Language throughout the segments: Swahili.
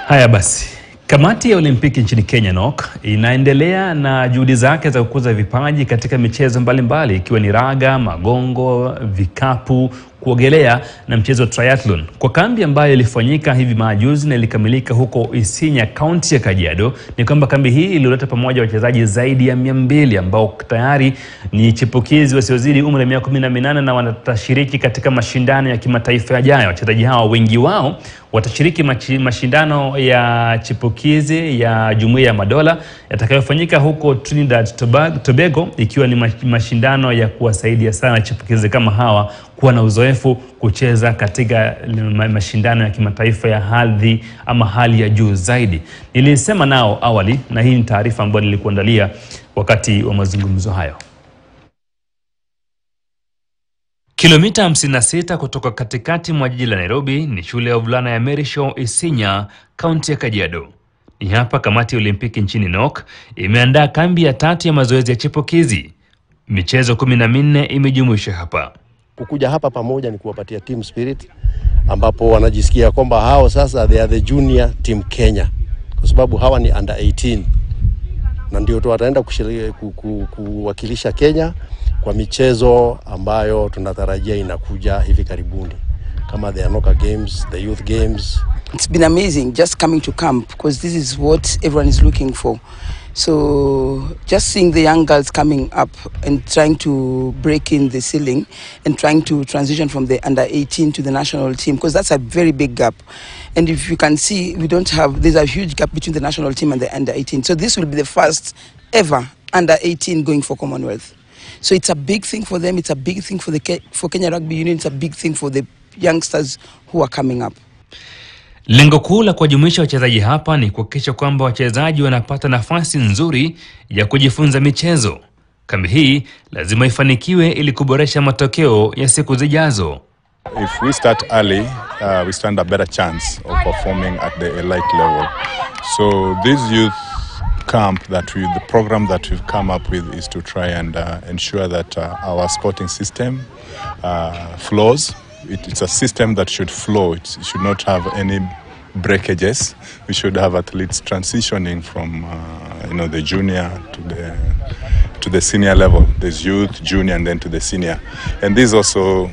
Haya basi, kamati ya Olimpiki nchini Kenya NOCK inaendelea na juhudi zake za kukuza vipaji katika michezo mbalimbali ikiwa ni raga, magongo, vikapu, kuogelea na mchezo triathlon. Kwa kambi ambayo ilifanyika hivi majuzi na ilikamilika huko Isinya, kaunti ya Kajiado, ni kwamba kambi hii ilileta pamoja wachezaji zaidi ya 200 ambao tayari ni chipukizi wasiozidi umri wa miaka 18 na watashiriki katika mashindano ya kimataifa yajayo. Wachezaji hao wengi wao watashiriki mashindano ya chipukizi ya Jumuiya ya Madola yatakayofanyika huko Trinidad Tobago, ikiwa ni mashindano ya kuwasaidia sana chipukizi kama hawa kuwa na uzoefu kucheza katika mashindano ya kimataifa ya hadhi ama hali ya juu zaidi. Nilisema nao awali na hii ni taarifa ambayo nilikuandalia wakati wa mazungumzo hayo. Kilomita 56 kutoka katikati mwa jiji la Nairobi ni shule ya wavulana ya Merisho Isinya, kaunti ya Kajiado. Ni hapa kamati ya Olimpiki nchini NOCK imeandaa kambi ya 3 ya mazoezi ya chipukizi. Michezo 14 imejumuisha hapa. Kukuja hapa pamoja ni kuwapatia team spirit, ambapo wanajisikia kwamba hao sasa they are the junior team Kenya, kwa sababu hawa ni under 18 na ndio tu wataenda kuwakilisha Kenya kwa michezo ambayo tunatarajia inakuja hivi karibuni, kama the NOCK Games, the Youth Games. It's been amazing just coming to camp because this is what everyone is looking for. So just seeing the young girls coming up and trying to break in the ceiling and trying to transition from the under 18 to the national team, because that's a very big gap. And if you can see, there's a huge gap between the national team and the under 18. So this will be the first ever under 18 going for Commonwealth. So it's a big thing for them, it's a big thing for Kenya Rugby Union, it's a big thing for the youngsters who are coming up. Lengo kuu la kuwajumuisha wachezaji hapa ni kuhakikisha kwamba wachezaji wanapata nafasi nzuri ya kujifunza michezo. Kambi hii lazima ifanikiwe ili kuboresha matokeo ya siku zijazo. If we start early, we stand a better chance of performing at the elite level. So this youth camp the program that we've come up with is to try and ensure that our sporting system flows. It's a system that should flow. It should not have any breakages. We should have athletes transitioning from the junior to the senior level. There's youth, junior, and then to the senior. And this also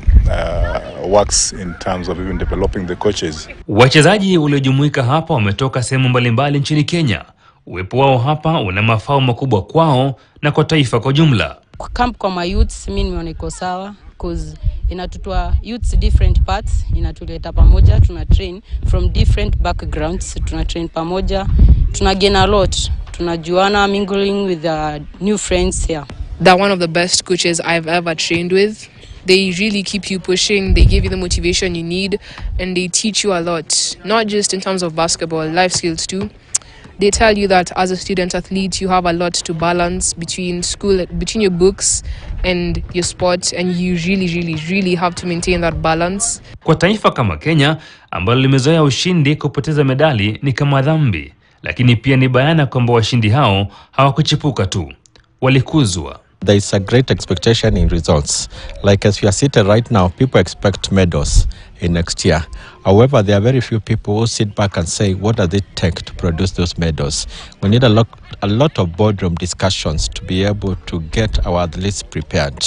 works in terms of even developing the coaches. Wachezaji waliojumuika hapa wametoka sehemu mbalimbali nchini Kenya. Uwepo wao hapa una mafao makubwa kwao na kwa taifa kwa jumla. Camp kwa ma youths mimi nimeona iko sawa, because inatutoa youths different parts, inatuleta pamoja, tuna train from different backgrounds, tuna train pamoja, tuna gain a lot, tunajuana, mingling with new friends here. They're one of the best coaches I've ever trained with. They really keep you pushing, they give you the motivation you need, and they teach you a lot, not just in terms of basketball, life skills too. They tell you that as a student athlete, you have a lot to balance between your books and your sport, and you really have to maintain that balance. Kwa taifa kama Kenya ambalo limezoea ushindi, kupoteza medali ni kama dhambi, lakini pia ni bayana kwamba washindi hao hawakuchipuka tu, walikuzwa. There is a great expectation in results. Like as we are seated right now, people expect medals in next year. However, there are very few people who sit back and say, what does it take to produce those medals? We need a lot of boardroom discussions to be able to get our athletes prepared.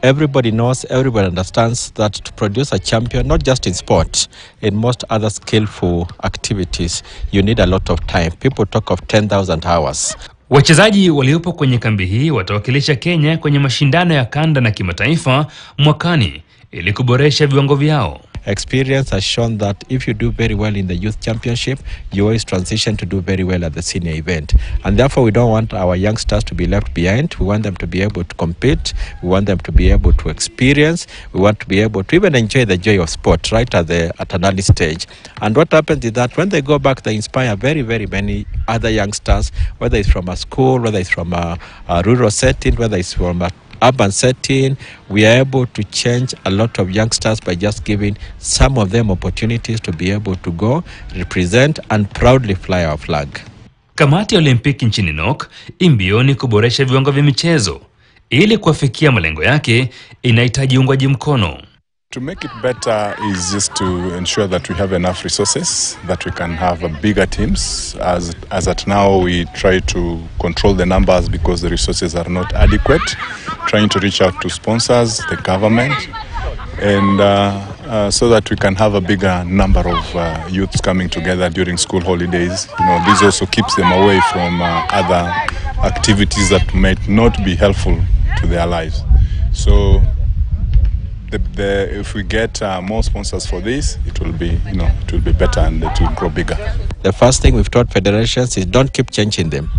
Everybody knows, everybody understands that to produce a champion, not just in sport, in most other skillful activities, you need a lot of time. People talk of 10,000 hours. Wachezaji waliopo kwenye kambi hii watawakilisha Kenya kwenye mashindano ya kanda na kimataifa mwakani ili kuboresha viwango vyao. Experience has shown that if you do very well in the youth championship, you always transition to do very well at the senior event. And therefore, we don't want our youngsters to be left behind. We want them to be able to compete. We want them to be able to experience. We want to be able to even enjoy the joy of sport right at an early stage. And what happens is that when they go back, they inspire very many other youngsters, whether it's from a school, whether it's from a rural setting, whether it's from a urban setting. We are able to change a lot of youngsters by just giving some of them opportunities to be able to go, represent and proudly fly our flag. Kamati ya Olimpiki nchini NOCK imbioni kuboresha viwango vya michezo. Ili kufikia malengo yake inahitaji uungwaji mkono. To make it better is just to ensure that we have enough resources, that we can have bigger teams. As at now, we try to control the numbers because the resources are not adequate, trying to reach out to sponsors, the government, and so that we can have a bigger number of youths coming together during school holidays. This also keeps them away from other activities that might not be helpful to their lives. So if we get more sponsors for this, it will be, it will be better and it will grow bigger. The first thing we've taught federations is don't keep changing them.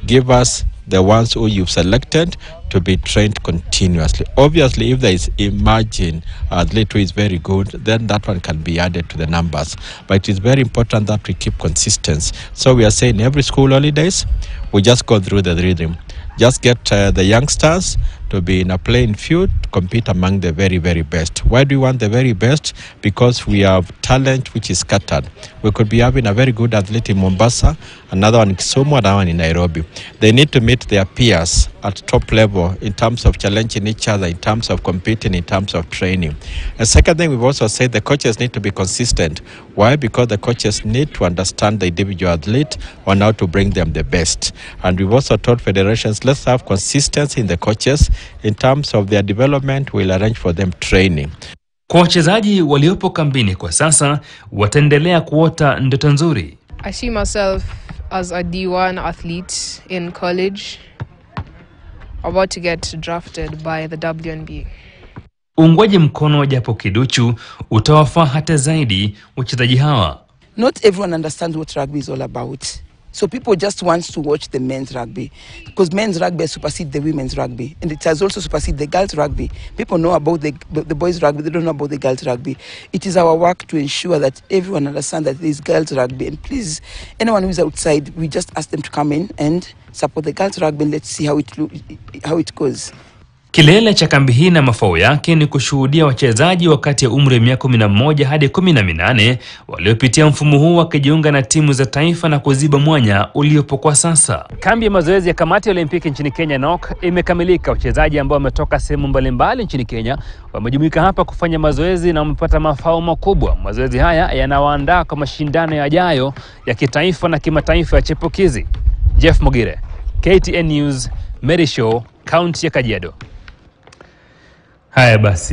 Give us the ones who you've selected to be trained continuously. Obviously, if there is emerging athlete who is very good, then that one can be added to the numbers. But it is very important that we keep consistency. So we are saying every school holidays, we just go through the rhythm. Just get the youngsters to be in a playing field, compete among the very, very best. Why do we want the very best? Because we have talent which is scattered. We could be having a very good athlete in Mombasa, another one in Kisumu, another one in Nairobi. They need to meet their peers at top level in terms of challenging each other, in terms of competing, in terms of training. And second thing, we've also said the coaches need to be consistent. Why? Because the coaches need to understand the individual athlete on how to bring them the best. And we've also taught federations, let's have consistency in the coaches. In terms of their development, we'll arrange for them training. Kwa wachezaji waliopo kambini kwa sasa, wataendelea kuota ndoto nzuri. I see myself as a D1 athlete in college, about to get drafted by the WNBA. Uungwaji mkono japo kiduchu utawafaa hata zaidi wachezaji hawa. Not everyone understands what rugby is all about. So people just want to watch the men's rugby because men's rugby has superseded the women's rugby, and it has also superseded the girls' rugby. People know about the boys' rugby, they don't know about the girls' rugby. It is our work to ensure that everyone understands that there is girls' rugby. And please, anyone who is outside, we just ask them to come in and support the girls' rugby, and let's see how it goes. Kilele cha kambi hii na mafao yake ni kushuhudia wachezaji wakati ya umri wa miaka 11 hadi 18 waliopitia mfumo huu wakijiunga na timu za taifa na kuziba mwanya uliopo kwa sasa. Kambi ya mazoezi ya kamati ya Olimpiki nchini Kenya NOCK imekamilika. Wachezaji ambao wametoka sehemu mbalimbali nchini Kenya wamejumuika hapa kufanya mazoezi na wamepata mafao makubwa. Mazoezi haya yanawaandaa kwa mashindano yajayo ya kitaifa na kimataifa ya chipukizi. Jeff Mogire, KTN News, Mary Show, County ya Kajiado. Haya basi.